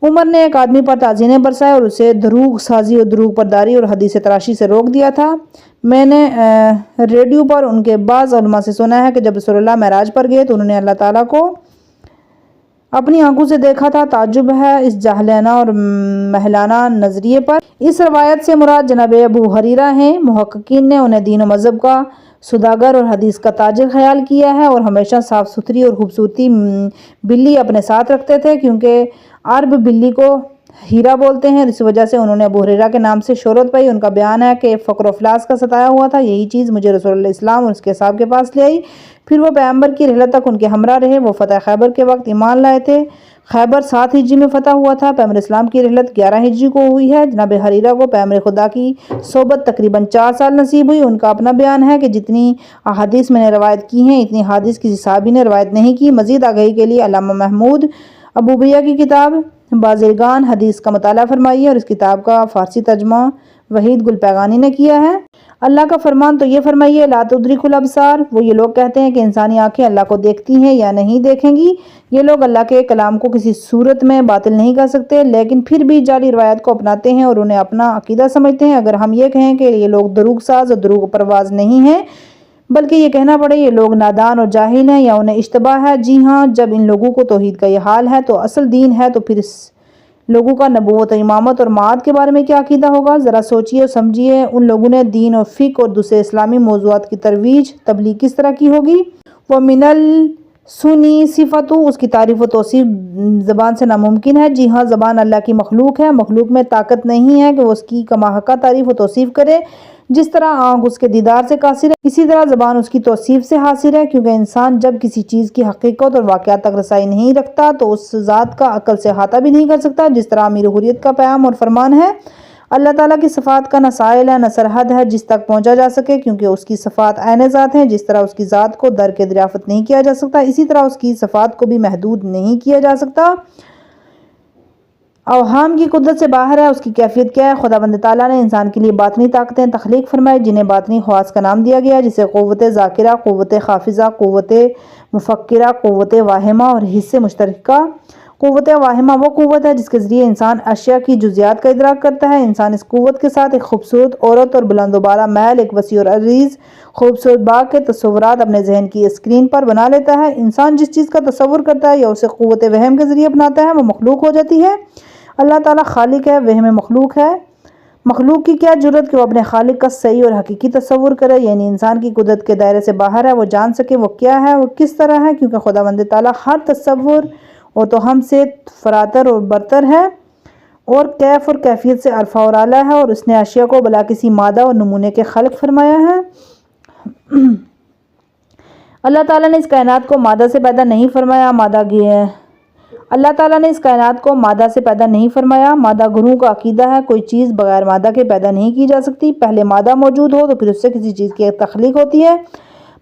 عمر نے ایک آدمی پر تعظیمیں برسائے اور اسے دروغ سازی اور دروغ پرداری اور حدیث تراشی سے روک دیا تھا۔ میں نے ریڈیو پر ان کے بعض علماء سے سنا ہے کہ جب رسول اللہ معراج پر گئے تو انہوں نے اللہ تعالیٰ کو اپنی آنکھوں سے دیکھا تھا۔ تعجب ہے اس جاہلانہ اور محلانہ نظریے پر۔ اس روایت سے مراد جناب ابو ہریرہ ہیں۔ محققین نے انہیں دین و مذہب کا سوداگر اور حدیث کا تاجر خیال کیا ہے، اور ہمیشہ صاف ستھری اور خوبصورتی بلی اپنے ساتھ رکھتے تھے، کیونکہ عرب بلی کو ہیرا بولتے ہیں، اس وجہ سے انہوں نے ابو ہریرہ کے نام سے شہرت پائی۔ ان کا بیان ہے کہ فقر و افلاس کا ستایا ہوا تھا، یہی چیز مجھے رسول اللہ اسلام اور اس کے اصحاب کے پاس لے آئی، پھر وہ پیغمبر کی رحلت تک ان کے ہمراہ رہے۔ وہ فتح خیبر کے وقت ایمان لائے تھے۔ خیبر 7 ہجری میں فتح ہوا تھا۔ پیغمبر اسلام کی رحلت 11 ہجری کو ہوئی ہے۔ جناب ہریرہ کو پیغمبر خدا کی صحبت تقریباً 4 سال نصیب ہوئی۔ ان کا اپنا بیان ہے کہ جتنی احادیث میں نے روایت کی ہیں اتنی احادیث کسی صحابی نے روایت نہیں کی۔ مزید آگہی کے لیے علامہ محمود ابوبیہ کی کتاب بازرگان حدیث کا مطالعہ فرمائیے، اور اس کتاب کا فارسی ترجمہ وحید گل پیغانی نے کیا ہے۔ اللہ کا فرمان تو یہ فرمائیے لا تدرک الابصار، وہ یہ لوگ کہتے ہیں کہ انسانی آنکھیں اللہ کو دیکھتی ہیں یا نہیں دیکھیں گی۔ یہ لوگ اللہ کے کلام کو کسی صورت میں باطل نہیں کر سکتے، لیکن پھر بھی جعلی روایت کو اپناتے ہیں اور انہیں اپنا عقیدہ سمجھتے ہیں۔ اگر ہم یہ کہیں کہ یہ لوگ دروغ ساز اور دروغ پرواز نہیں ہیں، بلکہ یہ کہنا پڑے یہ لوگ نادان اور جاہل ہیں یا انہیں اشتباہ ہے، جی ہاں، جب ان لوگوں کو توحید کا یہ حال ہے تو اصل دین ہے، تو پھر اس لوگوں کا نبوت، امامت اور معاد کے بارے میں کیا عقیدہ ہوگا؟ ذرا سوچئے اور سمجھیے، ان لوگوں نے دین اور فقہ اور دوسرے اسلامی موضوعات کی ترویج تبلیغ کس طرح کی ہوگی؟ وہ من السنی صفت، اس کی تعریف و توصیف زبان سے ناممکن ہے۔ جی ہاں، زبان اللہ کی مخلوق ہے، مخلوق میں طاقت نہیں ہے کہ وہ اس کی کما حقہ تعریف و توصیف کرے۔ جس طرح آنکھ اس کے دیدار سے قاصر ہے، اسی طرح زبان اس کی توصیف سے حاصل ہے، کیونکہ انسان جب کسی چیز کی حقیقت اور واقعات تک رسائی نہیں رکھتا تو اس ذات کا عقل سے احاطہ بھی نہیں کر سکتا۔ جس طرح امیر حریت کا پیام اور فرمان ہے اللہ تعالیٰ کی صفات کا نہ سائل ہے نہ سرحد ہے جس تک پہنچا جا سکے، کیونکہ اس کی صفات عین ذات ہیں۔ جس طرح اس کی ذات کو درک دریافت نہیں کیا جا سکتا، اسی طرح اس کی صفات کو بھی محدود نہیں کیا جا سکتا۔ اوہام کی قدرت سے باہر ہے۔ اس کی کیفیت کیا ہے؟ خداوند تعالیٰ نے انسان کے لیے باطنی طاقتیں تخلیق فرمائی جنہیں باطنی حواس کا نام دیا گیا، جسے قوت ذاکرہ، قوت حافظہ، قوت مفکرہ، قوت واہمہ اور حس مشترکہ۔ قوت واہمہ وہ قوت ہے جس کے ذریعے انسان اشیاء کی جزیات کا ادراک کرتا ہے۔ انسان اس قوت کے ساتھ ایک خوبصورت عورت اور بلند و بالا محل، ایک وسیع اور عریض خوبصورت باغ کے تصورات اپنے ذہن کی اسکرین پر بنا لیتا ہے۔ انسان جس چیز کا تصور کرتا ہے یا اسے قوت وہم کے ذریعے اپناتا ہے وہ مخلوق ہو جاتی ہے۔ اللہ تعالیٰ خالق ہے، وہم مخلوق ہے۔ مخلوق کی کیا جرت کہ وہ اپنے خالق کا صحیح اور حقیقی تصور کرے، یعنی انسان کی قدرت کے دائرے سے باہر ہے، وہ جان سکے وہ کیا ہے، وہ کس طرح ہے، کیونکہ خداوند تعالیٰ ہر تصور اور تو ہم سے فراتر اور برتر ہے اور کیف اور کیفیت سے عرفہ اور اعلیٰ ہے، اور اس نے اشیاء کو بلا کسی مادہ اور نمونے کے خلق فرمایا ہے۔ اللہ تعالیٰ نے اس کائنات کو مادہ سے پیدا نہیں فرمایا، اللہ تعالیٰ نے اس کائنات کو مادہ سے پیدا نہیں فرمایا۔ مادہ گروہ کا عقیدہ ہے، کوئی چیز بغیر مادہ کے پیدا نہیں کی جا سکتی، پہلے مادہ موجود ہو تو پھر اس سے کسی چیز کی تخلیق ہوتی ہے۔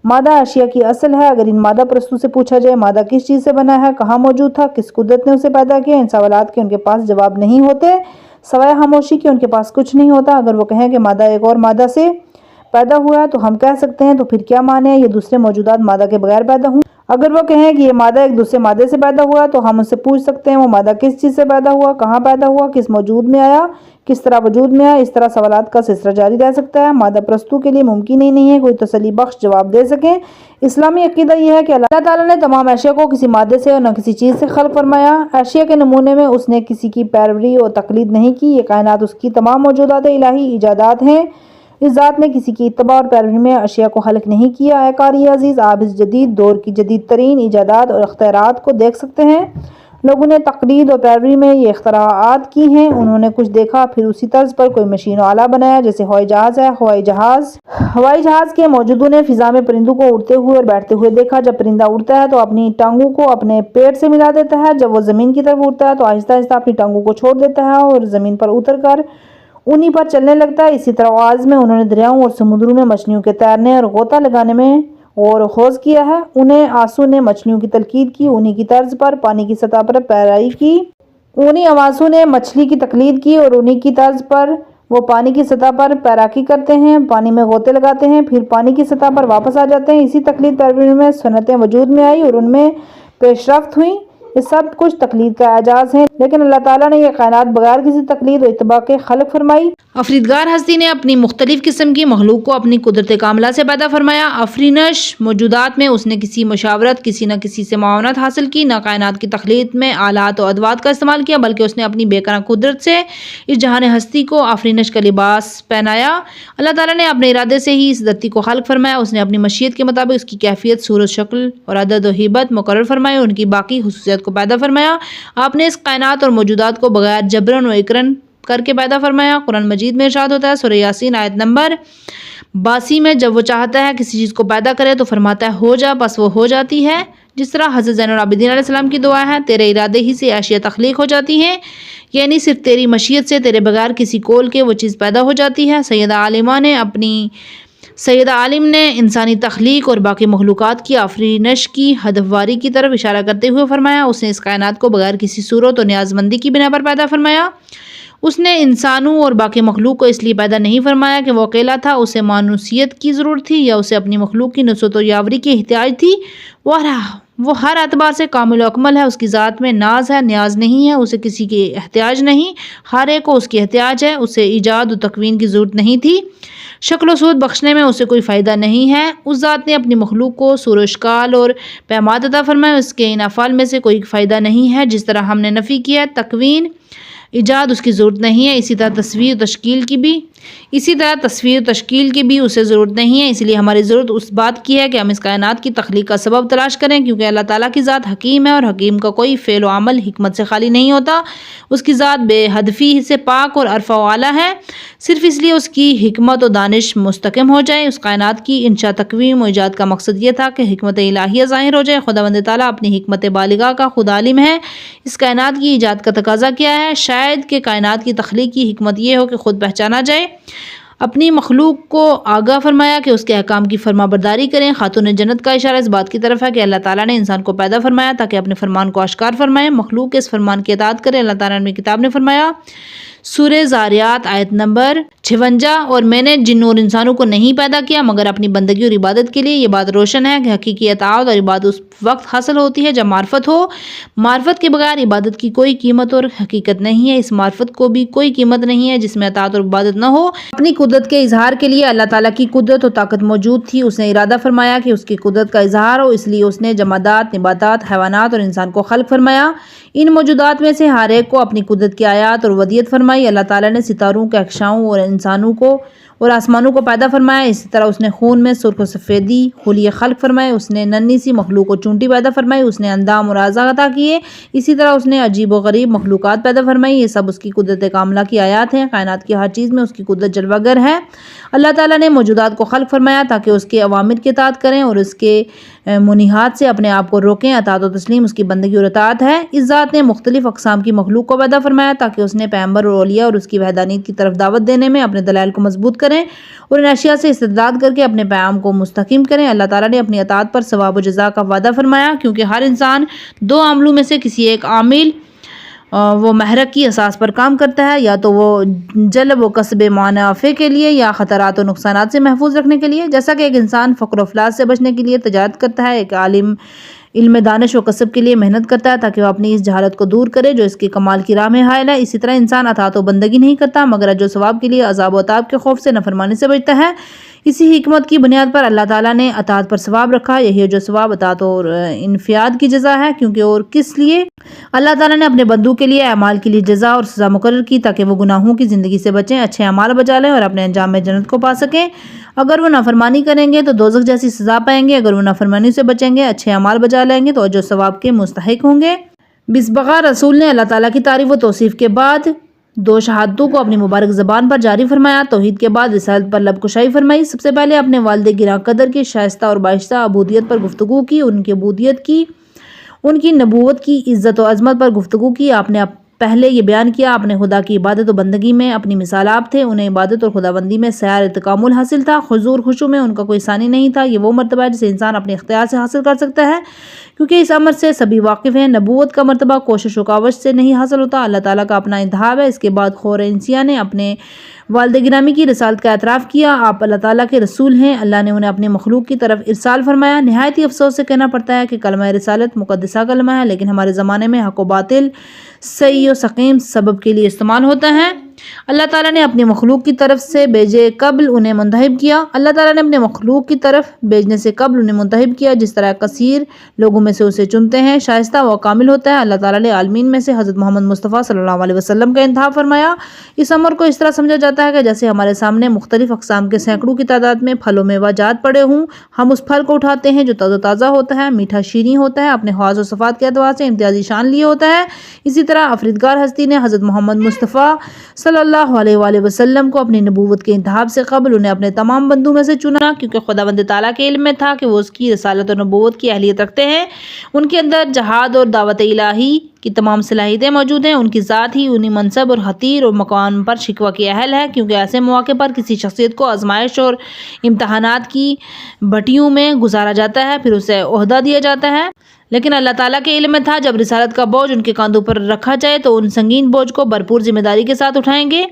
مادہ اشیاء کی اصل ہے۔ اگر ان مادہ پرستوں سے پوچھا جائے مادہ کس چیز سے بنا ہے، کہاں موجود تھا، کس قدرت نے اسے پیدا کیا، ان سوالات کے ان کے پاس جواب نہیں ہوتے، سوائے خاموشی کے ان کے پاس کچھ نہیں ہوتا۔ اگر وہ کہیں کہ مادہ ایک اور مادہ سے پیدا ہوا ہے تو ہم کہہ سکتے ہیں تو پھر کیا معنی ہے یہ دوسرے موجودات مادہ کے بغیر پیدا ہوں۔ اگر وہ کہیں کہ یہ مادہ ایک دوسرے مادے سے پیدا ہوا تو ہم اس سے پوچھ سکتے ہیں وہ مادہ کس چیز سے پیدا ہوا، کہاں پیدا ہوا، کس موجود میں آیا، کس طرح وجود میں آیا۔ اس طرح سوالات کا سلسلہ جاری رہ سکتا ہے۔ مادہ پرستوں کے لیے ممکن ہی نہیں ہے کوئی تسلی بخش جواب دے سکیں۔ اسلامی عقیدہ یہ ہے کہ اللہ تعالیٰ نے تمام اشیاء کو کسی مادے سے اور نہ کسی چیز سے خلق فرمایا۔ اشیاء کے نمونے میں اس نے کسی کی پیروی اور تقلید نہیں کی۔ یہ کائنات اس کی تمام موجودات الہی ایجادات ہیں۔ اس ذات نے کسی کی اتباع اور پیروی میں اشیاء کو خلق نہیں کیا۔ اے قاری عزیز، آپ اس جدید دور کی جدید ترین ایجادات اور اختراعات کو دیکھ سکتے ہیں۔ لوگوں نے تقلید اور پیروی میں یہ اختراعات کی ہیں۔ انہوں نے کچھ دیکھا پھر اسی طرز پر کوئی مشین و آلہ بنایا، جیسے ہوائی جہاز ہے۔ ہوائی جہاز کے موجودوں نے فضا میں پرندوں کو اڑتے ہوئے اور بیٹھتے ہوئے دیکھا۔ جب پرندہ اڑتا ہے تو اپنی ٹانگوں کو اپنے پیٹ سے ملا دیتا ہے، جب وہ زمین کی طرف اڑتا ہے تو آہستہ آہستہ اپنی ٹانگوں کو چھوڑ دیتا ہے اور زمین پر اتر کر انہی پر چلنے لگتا ہے۔ اسی طرح آغاز میں انہوں نے دریاؤں اور سمندروں میں مچھلیوں کے تیرنے اور غوطہ لگانے میں اور خوض کیا ہے۔ انہیں آنسو نے مچھلیوں کی تلقید کی، انہی کی طرز پر پانی کی سطح پر پیرائی کی۔ انہی آواسوں نے مچھلی کی تقلید کی اور انہی کی طرز پر وہ پانی کی سطح پر پیراکی کرتے ہیں، پانی میں غوطے لگاتے ہیں، پھر پانی کی سطح پر واپس آ جاتے ہیں۔ اسی تقلید پیروی میں صنعتیں وجود میں آئی اور ان میں پیش رفت ہوئی۔ یہ سب کچھ تقلید کا اعجاز ہے، لیکن اللہ تعالیٰ نے یہ کائنات بغیر کسی تقلید و اتباع کے خلق فرمائی۔ افریدگار ہستی نے اپنی مختلف قسم کی مخلوق کو اپنی قدرت کاملہ سے پیدا فرمایا۔ آفرینش موجودات میں اس نے کسی مشاورت، کسی نہ کسی سے معاونت حاصل کی، نہ کائنات کی تخلیق میں آلات و ادوات کا استعمال کیا، بلکہ اس نے اپنی بے پناہ قدرت سے اس جہان ہستی کو آفرینش کا لباس پہنایا۔ اللہ تعالیٰ نے اپنے ارادے سے ہی اس دھرتی کو خلق فرمایا۔ اس نے اپنی مشیت کے مطابق اس کی کیفیت، صورت، شکل اور عدد و ہیبت مقرر فرمائی اور ان کی باقی خصوصیات کو پیدا فرمایا۔ آپ نے اس کائنات اور موجودات کو بغیر جبرن و اکرن کر کے پیدا فرمایا۔ قرآن مجید میں ارشاد ہوتا ہے، سورہ یاسین آیت نمبر 82 میں، جب وہ چاہتا ہے کسی چیز کو پیدا کرے تو فرماتا ہے ہو جا، بس وہ ہو جاتی ہے۔ جس طرح حضرت زین العابدین علیہ السلام کی دعا ہے، تیرے ارادے ہی سے اشیاء تخلیق ہو جاتی ہیں، یعنی صرف تیری مشیت سے، تیرے بغیر کسی قول کے وہ چیز پیدا ہو جاتی ہے۔ سیدہ عالم نے انسانی تخلیق اور باقی مخلوقات کی آفرینش کی ہدفواری کی طرف اشارہ کرتے ہوئے فرمایا، اس نے اس کائنات کو بغیر کسی صورت اور نیاز مندی کی بنا پر پیدا فرمایا۔ اس نے انسانوں اور باقی مخلوق کو اس لیے پیدا نہیں فرمایا کہ وہ اکیلا تھا، اسے مانوسیت کی ضرورت تھی یا اسے اپنی مخلوق کی نصرت و یاوری کی احتیاج تھی۔ وہ ہر اعتبار سے کامل و اکمل ہے، اس کی ذات میں ناز ہے، نیاز نہیں ہے، اسے کسی کی احتیاج نہیں، ہر ایک کو اس کی احتیاج ہے، اسے ایجاد و تکوین کی ضرورت نہیں تھی، شکل و صورت بخشنے میں اسے کوئی فائدہ نہیں ہے۔ اس ذات نے اپنی مخلوق کو صورت و اشکال اور پیماد عطا فرمائے، اس کے ان افعال میں سے کوئی فائدہ نہیں ہے۔ جس طرح ہم نے نفی کیا ہے تکوین، ایجاد اس کی ضرورت نہیں ہے، اسی طرح تصویر و تشکیل کی بھی اسی طرح تصویر و تشکیل کی بھی اسے ضرورت نہیں ہے، اس لیے ہماری ضرورت اس بات کی ہے کہ ہم اس کائنات کی تخلیق کا سبب تلاش کریں، کیونکہ اللہ تعالیٰ کی ذات حکیم ہے اور حکیم کا کوئی فعل و عمل حکمت سے خالی نہیں ہوتا۔ اس کی ذات بے ہدفی سے پاک اور عرفہ و اعلیٰ ہے، صرف اس لیے اس کی حکمت و دانش مستحکم ہو جائے۔ اس کائنات کی انشاء، تکوین و ایجاد کا مقصد یہ تھا کہ حکمت الہیہ ظاہر ہو جائے۔ خداوند تعالیٰ اپنی حکمت بالغہ کا خود عالم ہے۔ اس کائنات کی ایجاد کا تقاضا کیا ہے؟ شاید کہ کائنات کی تخلیق کی حکمت یہ ہو کہ خود پہچانا جائے۔ اپنی مخلوق کو آگاہ فرمایا کہ اس کے احکام کی فرما برداری کریں۔ خاتون جنت کا اشارہ اس بات کی طرف ہے کہ اللہ تعالیٰ نے انسان کو پیدا فرمایا تاکہ اپنے فرمان کو اشکار فرمائے، مخلوق کے اس فرمان کی اطاعت کرے۔ اللہ تعالیٰ نے اپنی کتاب نے فرمایا، سورہ زاریات آیت نمبر 56، اور میں نے جن اور انسانوں کو نہیں پیدا کیا مگر اپنی بندگی اور عبادت کے لیے۔ یہ بات روشن ہے کہ حقیقی اطاعت اور عبادت اس وقت حاصل ہوتی ہے جب معرفت ہو۔ معرفت کے بغیر عبادت کی کوئی قیمت اور حقیقت نہیں ہے۔ اس معرفت کو بھی کوئی قیمت نہیں ہے جس میں اطاعت اور عبادت نہ ہو۔ اپنی قدرت کے اظہار کے لیے اللہ تعالیٰ کی قدرت و طاقت موجود تھی۔ اس نے ارادہ فرمایا کہ اس کی قدرت کا اظہار ہو، اس لیے اس نے جمادات، نباتات، حیوانات اور انسان کو خلق فرمایا۔ ان موجودات میں سے ہر ایک کو اپنی قدرت کی آیات اور ودیت فرمائی۔ اللہ تعالیٰ نے ستاروں کے اکشاؤں اور انسانوں کو اور آسمانوں کو پیدا فرمایا۔ اسی طرح اس نے خون میں سرخ و سفیدی خلیے خلق فرمائے۔ اس نے ننھی سی مخلوق و چونٹی پیدا فرمائی۔ اس نے اندام اور اعضاء عطا کیے۔ اسی طرح اس نے عجیب و غریب مخلوقات پیدا فرمائی۔ یہ سب اس کی قدرت کاملہ کی آیات ہیں۔ کائنات کی ہر چیز میں اس کی قدرت جلوہ گر ہے۔ اللہ تعالیٰ نے موجودات کو خلق فرمایا تاکہ اس کے اوامر کی اطاعت کریں اور اس کے منہیات سے اپنے آپ کو روکیں۔ اطاعت و تسلیم اس کی بندگی اور اطاعت ہے۔ اس ذات نے مختلف اقسام کی مخلوق کو پیدا فرمایا تاکہ اس نے پیغمبر اور اولیاء اور اس کی وحدانیت کی طرف دعوت دینے میں اپنے دلائل کو مضبوط کریں اور ان اشیاء سے استدلال کر کے اپنے پیغام کو مستحکم کریں۔ اللہ تعالیٰ نے اپنی اطاعت پر ثواب و جزا کا وعدہ فرمایا، کیونکہ ہر انسان دو عاملوں میں سے کسی ایک عامل وہ محرک کی اساس پر کام کرتا ہے، یا تو وہ جلب و کسب منافع کے لیے یا خطرات و نقصانات سے محفوظ رکھنے کے لیے۔ جیسا کہ ایک انسان فقر و افلاس سے بچنے کے لیے تجارت کرتا ہے، ایک عالم علم، دانش و کسب کے لیے محنت کرتا ہے تاکہ وہ اپنی اس جہالت کو دور کرے جو اس کی کمال کی راہ میں حائل ہے، اسی طرح انسان اطاعت و بندگی نہیں کرتا مگر اجر و ثواب کے لیے عذاب و عتاب کے خوف سے نافرمانی سے بچتا ہے۔ اسی حکمت کی بنیاد پر اللہ تعالیٰ نے اطاعت پر ثواب رکھا۔ یہی اجر و ثواب اطاعت اور انفیاد کی جزا ہے، کیونکہ اور کس لیے اللہ تعالیٰ نے اپنے بندوں کے لیے اعمال کے لیے جزا اور سزا مقرر کی تاکہ وہ گناہوں کی زندگی سے بچیں، اچھے اعمال بجا لیں اور اپنے انجام میں جنت کو پا سکیں۔ اگر وہ نافرمانی کریں گے تو دوزخ جیسی سزا پائیں گے، اگر وہ نافرمانی سے بچیں گے، اچھے اعمال بجا لیں گے تو اجر و ثواب کے مستحق ہوں گے۔ بسبغاء رسول نے اللہ تعالیٰ کی تعریف و توصیف کے بعد دو شہادتوں کو اپنی مبارک زبان پر جاری فرمایا۔ توحید کے بعد رسالت پر لب کشائی فرمائی۔ سب سے پہلے اپنے والد گراں قدر کی شائستہ اور بائشتہ عبودیت پر گفتگو کی، ان کی عبودیت کی، ان کی نبوت کی عزت و عظمت پر گفتگو کی۔ آپ نے پہلے یہ بیان کیا اپنے خدا کی عبادت و بندگی میں اپنی مثال آپ تھے، انہیں عبادت اور خداوندی میں سیار تکامل حاصل تھا، حضور خشوع میں ان کا کوئی ثانی نہیں تھا۔ یہ وہ مرتبہ ہے جسے انسان اپنے اختیار سے حاصل کر سکتا ہے، کیونکہ اس امر سے سبھی واقف ہیں۔ نبوت کا مرتبہ کوشش و کاوش سے نہیں حاصل ہوتا، اللہ تعالیٰ کا اپنا انتخاب ہے۔ اس کے بعد خور انسیہ نے اپنے والد گرامی کی رسالت کا اعتراف کیا، آپ اللہ تعالیٰ کے رسول ہیں، اللہ نے انہیں اپنی مخلوق کی طرف ارسال فرمایا۔ نہایت ہی افسوس سے کہنا پڑتا ہے کہ کلمہ رسالت مقدسہ کلمہ ہے، لیکن ہمارے زمانے میں حق و باطل، صحیح و سقیم سبب کے لیے استعمال ہوتا ہے۔ اللہ تعالیٰ نے اپنی مخلوق کی طرف سے بیجے قبل انہیں منتخب کیا۔ اللہ تعالیٰ نے اپنے مخلوق کی طرف بھیجنے سے قبل انہیں منتخب کیا، جس طرح کثیر لوگوں میں سے اسے چنتے ہیں، شائستہ و کامل ہوتا ہے۔ اللہ تعالیٰ نے عالمین میں سے حضرت محمد مصطفیٰ صلی اللہ علیہ وسلم کا انتخاب فرمایا۔ اس امر کو اس طرح سمجھا جاتا ہے کہ جیسے ہمارے سامنے مختلف اقسام کے سینکڑوں کی تعداد میں پھل و میوہ جات پڑے ہوں، ہم اس پھل کو اٹھاتے ہیں جو تازہ ہوتا ہے، میٹھا شیریں ہوتا ہے، اپنے خواص و صفات کے اعتبار سے امتیازی شان لیے ہوتا ہے۔ اسی طرح افریدگار ہستی نے حضرت محمد مصطفیٰ صلی اللہ علیہ وآلہ وسلم کو اپنی نبوت کے انتخاب سے قبل انہیں اپنے تمام بندوں میں سے چنا، کیونکہ خداوند تعالیٰ کے علم میں تھا کہ وہ اس کی رسالت اور نبوت کی اہلیت رکھتے ہیں، ان کے اندر جہاد اور دعوت الہی کی تمام صلاحیتیں موجود ہیں، ان کی ذات ہی انہی منصب اور خطیر اور مقام پر شکوہ کی اہل ہے، کیونکہ ایسے مواقع پر کسی شخصیت کو آزمائش اور امتحانات کی بھٹیوں میں گزارا جاتا ہے، پھر اسے عہدہ دیا جاتا ہے۔ لیکن اللہ تعالیٰ کے علم میں تھا جب رسالت کا بوجھ ان کے کاندھوں پر رکھا جائے تو ان سنگین بوجھ کو بھرپور ذمہ داری کے ساتھ اٹھائیں گے۔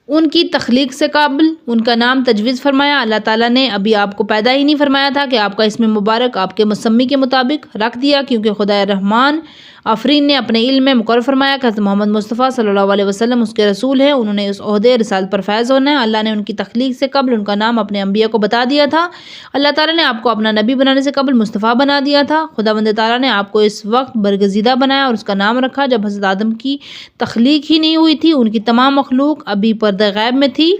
ان کی تخلیق سے قبل ان کا نام تجویز فرمایا۔ اللہ تعالیٰ نے ابھی آپ کو پیدا ہی نہیں فرمایا تھا کہ آپ کا اسم مبارک آپ کے مسمی کے مطابق رکھ دیا، کیونکہ خدا رحمان آفرین نے اپنے علم میں مقرر فرمایا کہ حضرت محمد مصطفیٰ صلی اللہ علیہ وسلم اس کے رسول ہیں، انہوں نے اس عہدے رسالت پر فائز ہونا ہے۔ اللہ نے ان کی تخلیق سے قبل ان کا نام اپنے انبیاء کو بتا دیا تھا۔ اللہ تعالیٰ نے آپ کو اپنا نبی بنانے سے قبل مصطفیٰ بنا دیا تھا۔ خداوند تعالیٰ نے آپ کو اس وقت برگزیدہ بنایا اور اس کا نام رکھا جب حضرت آدم کی تخلیق ہی نہیں ہوئی تھی، ان کی تمام مخلوق ابھی پردہ غیب میں تھی۔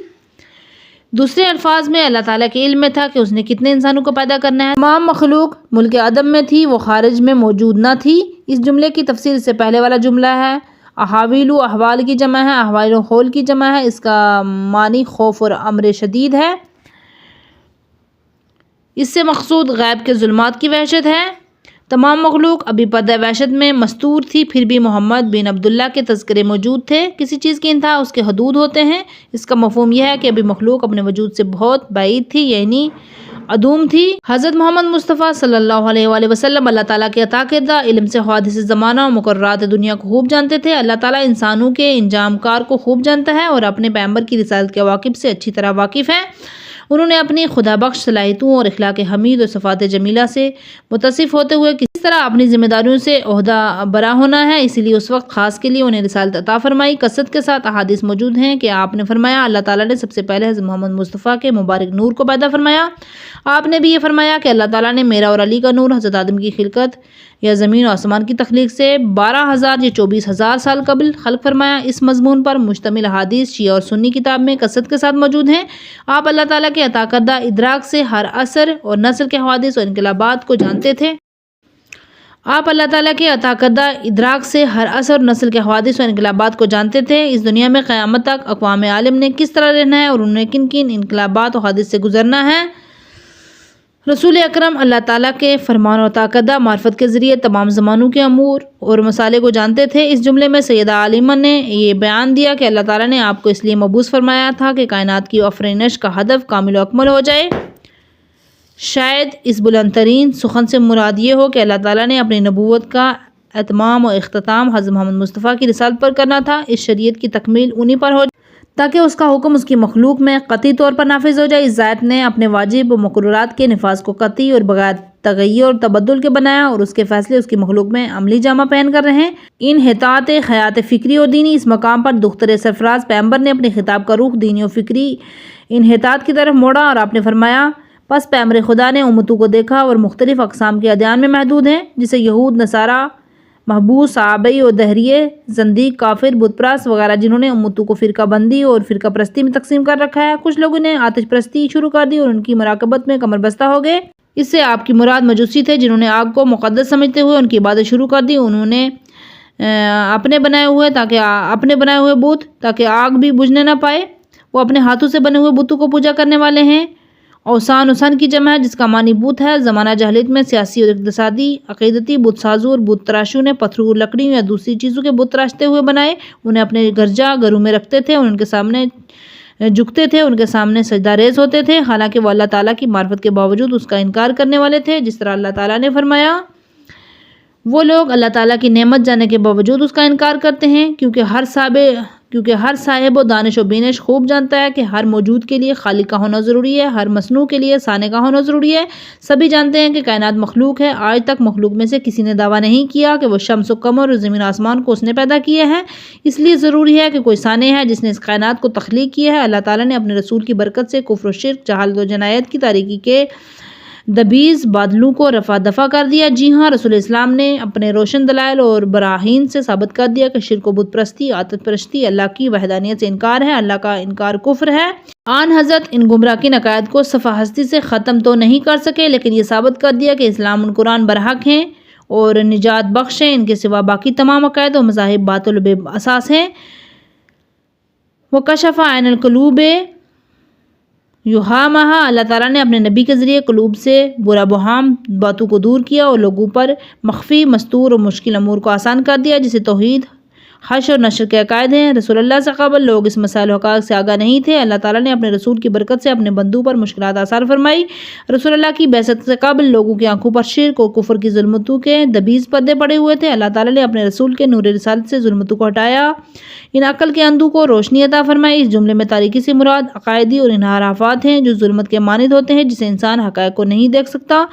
دوسرے الفاظ میں اللہ تعالیٰ کے علم میں تھا کہ اس نے کتنے انسانوں کو پیدا کرنا ہے۔ تمام مخلوق ملک عدم میں تھی، وہ خارج میں موجود نہ تھی۔ اس جملے کی تفسیر اس سے پہلے والا جملہ ہے۔ احاویل احوال کی جمع ہے، احوال حول کی جمع ہے، اس کا معنی خوف اور امر شدید ہے۔ اس سے مقصود غیب کے ظلمات کی وحشت ہے۔ تمام مخلوق ابھی پردہ وحشت میں مستور تھی، پھر بھی محمد بن عبداللہ کے تذکرے موجود تھے۔ کسی چیز کی انتہا اس کے حدود ہوتے ہیں۔ اس کا مفہوم یہ ہے کہ ابھی مخلوق اپنے وجود سے بہت بعید تھی، یعنی عدوم تھی۔ حضرت محمد مصطفیٰ صلی اللہ علیہ وآلہ وسلم اللہ تعالیٰ کے عطا کردہ علم سے حوادث زمانہ و مقررات دنیا کو خوب جانتے تھے۔ اللہ تعالیٰ انسانوں کے انجام کار کو خوب جانتا ہے اور اپنے پیغمبر کی رسالت کے عواقب سے اچھی طرح واقف ہے۔ انہوں نے اپنی خدا بخش صلاحیتوں اور اخلاق حمید اور صفات جمیلہ سے متصف ہوتے ہوئے کس طرح اپنی ذمہ داریوں سے عہدہ برا ہونا ہے، اسی لیے اس وقت خاص کے لیے انہیں رسالت عطا فرمائی۔ کثرت کے ساتھ احادیث موجود ہیں کہ آپ نے فرمایا اللہ تعالیٰ نے سب سے پہلے حضرت محمد مصطفیٰ کے مبارک نور کو پیدا فرمایا۔ آپ نے بھی یہ فرمایا کہ اللہ تعالیٰ نے میرا اور علی کا نور حضرت آدم کی خلقت یا زمین و آسمان کی تخلیق سے 12,000 یا 24,000 سال قبل خلق فرمایا۔ اس مضمون پر مشتمل احادیث شیعہ اور سنی کتاب میں کثرت کے ساتھ موجود ہیں۔ آپ اللہ تعالیٰ کے عطا کردہ ادراک سے ہر عصر اور نسل کے حوادث اور انقلابات کو جانتے تھے۔ آپ اللہ تعالیٰ کے عطا کردہ ادراک سے ہر عصر اور نسل کے حوادث اور انقلابات کو جانتے تھے۔ اس دنیا میں قیامت تک اقوام عالم نے کس طرح رہنا ہے اور انہیں کن کن انقلابات و حوادث سے گزرنا ہے۔ رسول اکرم اللہ تعالیٰ کے فرمان اور عطا کردہ معرفت کے ذریعے تمام زمانوں کے امور اور مسائل کو جانتے تھے۔ اس جملے میں سیدہ عالمہ نے یہ بیان دیا کہ اللہ تعالیٰ نے آپ کو اس لیے مبعوث فرمایا تھا کہ کائنات کی آفرینش کا ہدف کامل و اکمل ہو جائے۔ شاید اس بلند ترین سخن سے مراد یہ ہو کہ اللہ تعالیٰ نے اپنی نبوت کا اتمام و اختتام حضرت محمد مصطفیٰ کی رسالت پر کرنا تھا۔ اس شریعت کی تکمیل انہی پر ہو تاکہ اس کا حکم اس کی مخلوق میں قطعی طور پر نافذ ہو جائے۔ اس ذات نے اپنے واجب و مقررات کے نفاذ کو قطعی اور بغیر تغیر اور تبدل کے بنایا اور اس کے فیصلے اس کی مخلوق میں عملی جامہ پہن کر رہے ہیں۔ انحطاط حیات فکری اور دینی، اس مقام پر دختر سرفراز پیغمبر نے اپنے خطاب کا رخ دینی و فکری انحطاط کی طرف موڑا اور آپ نے فرمایا پس پیغمبر خدا نے امتوں کو دیکھا اور مختلف اقسام کے ادیان میں محدود ہیں، جسے یہود، نصارہ، محبوس، صحابی اور دہریے، زندیق، کافر، بت پرست وغیرہ، جنہوں نے امتوں کو فرقہ بندی اور فرقہ پرستی میں تقسیم کر رکھا ہے۔ کچھ لوگوں نے آتش پرستی شروع کر دی اور ان کی مراقبت میں کمر بستہ ہو گئے۔ اس سے آپ کی مراد مجوسی تھے، جنہوں نے آگ کو مقدس سمجھتے ہوئے ان کی عبادت شروع کر دی۔ انہوں نے اپنے بنائے ہوئے بت تاکہ آگ بھی بجھنے نہ پائے، وہ اپنے ہاتھوں سے بنے ہوئے بتوں کو پوجا کرنے والے ہیں۔ اوثان کی جمع ہے جس کا معنی بت ہے۔ زمانہ جاہلیت میں سیاسی اور اقتصادی عقیدتی بت سازوں اور بت تراشوں نے پتھروں اور لکڑیوں یا دوسری چیزوں کے بت تراشتے ہوئے بنائے، انہیں اپنے گھروں میں رکھتے تھے اور ان کے سامنے جھکتے تھے، ان کے سامنے سجدہ ریز ہوتے تھے، حالانکہ وہ اللہ تعالیٰ کی معرفت کے باوجود اس کا انکار کرنے والے تھے۔ جس طرح اللہ تعالیٰ نے فرمایا وہ لوگ اللہ تعالیٰ کی نعمت جاننے کے باوجود اس کا انکار کرتے ہیں، کیونکہ ہر صاحب و دانش و بینش خوب جانتا ہے کہ ہر موجود کے لیے خالق کا ہونا ضروری ہے، ہر مصنوع کے لیے صانع کا ہونا ضروری ہے۔ سبھی جانتے ہیں کہ کائنات مخلوق ہے۔ آج تک مخلوق میں سے کسی نے دعویٰ نہیں کیا کہ وہ شمس و قمر اور زمین و آسمان کو اس نے پیدا کیا ہے، اس لیے ضروری ہے کہ کوئی صانع ہے جس نے اس کائنات کو تخلیق کیا ہے۔ اللہ تعالیٰ نے اپنے رسول کی برکت سے کفر و شرک، جہالت و جنایت کی تاریکی کے دبیز بادلوں کو رفع دفع کر دیا۔ جی ہاں، رسول اسلام نے اپنے روشن دلائل اور براہین سے ثابت کر دیا کہ شرک و بت پرستی، آتش پرستی اللہ کی وحدانیت سے انکار ہے، اللہ کا انکار کفر ہے۔ آن حضرت ان گمراہ کن عقائد کو صفحہ ہستی سے ختم تو نہیں کر سکے، لیکن یہ ثابت کر دیا کہ اسلام اور قرآن برحق ہیں اور نجات بخش ہیں، ان کے سوا باقی تمام عقائد و مذاہب باطل و بے اساس ہیں۔ وَكَشَفَ عَنِ الْقُلُوبِ یوہامہا، اللہ تعالیٰ نے اپنے نبی کے ذریعے قلوب سے برا بہام باتوں کو دور کیا اور لوگوں پر مخفی، مستور اور مشکل امور کو آسان کر دیا، جسے توحید، حشر اور نشر کے عقائد ہیں۔ رسول اللہ سے قبل لوگ اس مسائل و حقائق سے آگاہ نہیں تھے۔ اللہ تعالیٰ نے اپنے رسول کی برکت سے اپنے بندوں پر مشکلات آسان فرمائی۔ رسول اللہ کی بعثت سے قبل لوگوں کی آنکھوں پر شرک اور کفر کی ظلمتوں کے دبیز پردے پڑے ہوئے تھے۔ اللہ تعالیٰ نے اپنے رسول کے نور رسالت سے ظلمتوں کو ہٹایا، ان عقل کے اندھوں کو روشنی عطا فرمائی۔ اس جملے میں تاریکی سے مراد عقائدی اور انحرافات ہیں جو ظلمت کے مانند ہوتے ہیں، جسے انسان حقائق کو نہیں دیکھ سکتا۔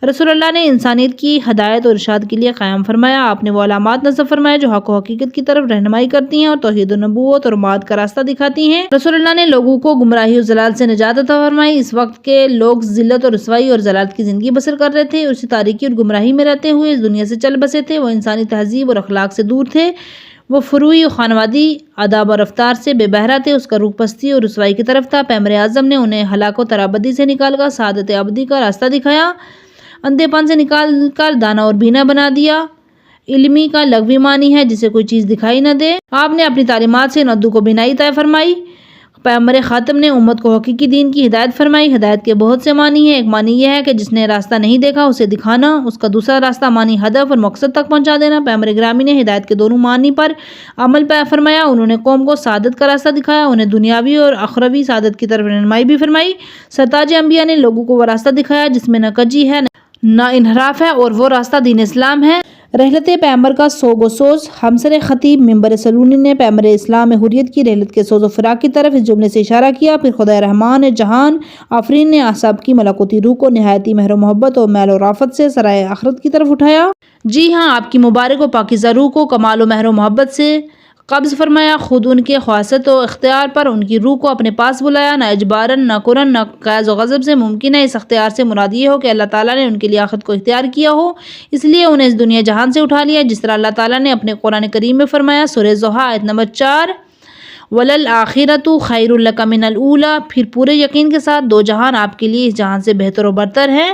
رسول اللہ نے انسانیت کی ہدایت اور ارشاد کے لیے قیام فرمایا۔ آپ نے وہ علامات نصب فرمائے جو حق و حقیقت کی طرف رہنمائی کرتی ہیں اور توحید و نبوت اور معاد کا راستہ دکھاتی ہیں۔ رسول اللہ نے لوگوں کو گمراہی اور ضلال سے نجات عطا فرمائی۔ اس وقت کے لوگ ذلت اور رسوائی اور ضلالت کی زندگی بسر کر رہے تھے، اسی تاریکی اور گمراہی میں رہتے ہوئے اس دنیا سے چل بسے تھے۔ وہ انسانی تہذیب اور اخلاق سے دور تھے، وہ فروئی و خانوادی آداب و رفتار سے بے بہرا تھے، اس کا رخ پستی اور رسوائی کی طرف تھا۔ پیغمبر اعظم نے انہیں ہلاک و ترابدی سے نکال کر سعادت ابدی کا راستہ دکھایا، اندھے پن سے نکال کر دانا اور بینا بنا دیا۔ علمی کا لغوی معنی ہے جسے کوئی چیز دکھائی نہ دے۔ آپ نے اپنی تعلیمات سے ندو کو بینائی طے فرمائی۔ پیغمبر خاتم نے امت کو حقیقی دین کی ہدایت فرمائی۔ ہدایت کے بہت سے معنی ہیں۔ ایک معنی یہ ہے کہ جس نے راستہ نہیں دیکھا اسے دکھانا، اس کا دوسرا راستہ معنی ہدف اور مقصد تک پہنچا دینا۔ پیغمبر گرامی نے ہدایت کے دونوں معنی پر عمل فرمایا۔ انہوں نے قوم کو سعادت کا راستہ دکھایا، انہیں دنیاوی اور اخروی سعادت کی طرف رہنمائی بھی فرمائی۔ سرتاج انبیاء نے لوگوں کو وہ راستہ دکھایا جس میں نہ کجی ہے نہ انحراف ہے، اور وہ راستہ دین اسلام ہے۔ رحلت پیغمبر کا سوگ و سوز۔ ہمسر خطیب منبر سلونی نے پیغمبر اسلام میں حریت کی رحلت کے سوز و فراق کی طرف اس جملے سے اشارہ کیا، پھر خدا رحمان جہان آفرین نے اعصاب کی ملکوتی روح کو نہایتی مہر و محبت اور میل و رافت سے سرائے آخرت کی طرف اٹھایا۔ جی ہاں، آپ کی مبارک و پاکیزہ روح کو کمال و مہر و محبت سے قبض فرمایا، خود ان کے خواست و اختیار پر ان کی روح کو اپنے پاس بلایا، نہ اجباراً نہ کرن نہ قیاس و غضب سے۔ ممکن ہے اس اختیار سے مراد یہ ہو کہ اللہ تعالیٰ نے ان کے لیے آخرت کو اختیار کیا ہو، اس لیے انہیں اس دنیا جہان سے اٹھا لیا، جس طرح اللہ تعالیٰ نے اپنے قرآن کریم میں فرمایا، سورہ ضحیٰ آیت نمبر 4، وَلَلْآخِرَةُ خَيْرٌ لَكَ مِنَ الْأُولَىٰ، پھر پورے یقین کے ساتھ دو جہان آپ کے لیے اس جہان سے بہتر و برتر ہیں۔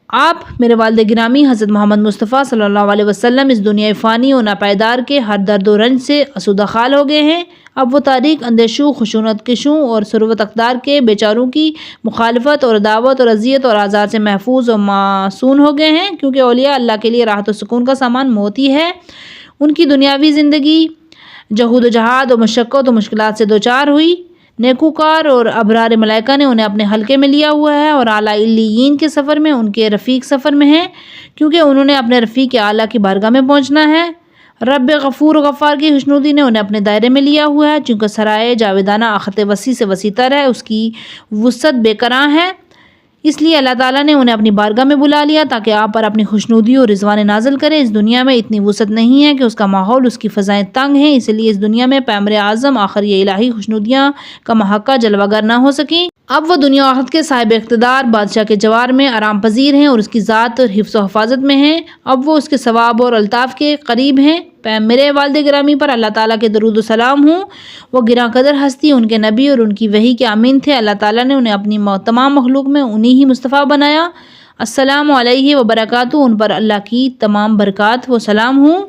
آپ میرے والد گرامی حضرت محمد مصطفیٰ صلی اللہ علیہ وسلم اس دنیا فانی و ناپائیدار کے ہر درد و رنج سے آسودہ خال ہو گئے ہیں۔ اب وہ تاریک اندیشوں، خشونت کشوں اور ثروت اقدار کے بیچاروں کی مخالفت اور عداوت اور اذیت اور آزار سے محفوظ اور معصون ہو گئے ہیں، کیونکہ اولیاء اللہ کے لیے راحت و سکون کا سامان موت ہی ہے۔ ان کی دنیاوی زندگی جہود و جہاد اور مشقت و مشکلات سے دوچار ہوئی۔ نیکوکار اور ابرار ملائکہ نے انہیں اپنے حلقے میں لیا ہوا ہے اور اعلیٰ علیین کے سفر میں ان کے رفیق سفر میں ہیں، کیونکہ انہوں نے اپنے رفیق اعلیٰ کی بارگاہ میں پہنچنا ہے۔ رب غفور و غفار کی خوشنودی نے انہیں اپنے دائرے میں لیا ہوا ہے، چونکہ سرائے جاویدانہ آخرت وسیع سے وسیع تر ہے، اس کی وسعت بے کران ہے، اس لیے اللہ تعالیٰ نے انہیں اپنی بارگاہ میں بلا لیا تاکہ آپ پر اپنی خوشنودی اور رضوان نازل کرے۔ اس دنیا میں اتنی وسعت نہیں ہے کہ اس کا ماحول، اس کی فضائیں تنگ ہیں، اس لیے اس دنیا میں پیغمبر اعظم آخر یہ الہی خوشنودیاں کا محقہ جلوہ گر نہ ہو سکیں۔ اب وہ دنیا و آخرت کے صاحب اقتدار بادشاہ کے جوار میں آرام پذیر ہیں اور اس کی ذات اور حفظ و حفاظت میں ہیں۔ اب وہ اس کے ثواب اور الطاف کے قریب ہیں۔ میرے والد گرامی پر اللہ تعالیٰ کے درود و سلام ہوں۔ وہ گراں قدر ہستی، ان کے نبی اور ان کی وحی کے امین تھے۔ اللہ تعالیٰ نے انہیں اپنی تمام مخلوق میں انہی ہی مصطفیٰ بنایا۔ السلام علیہ وبرکاتہ، ان پر اللہ کی تمام برکات و سلام ہوں۔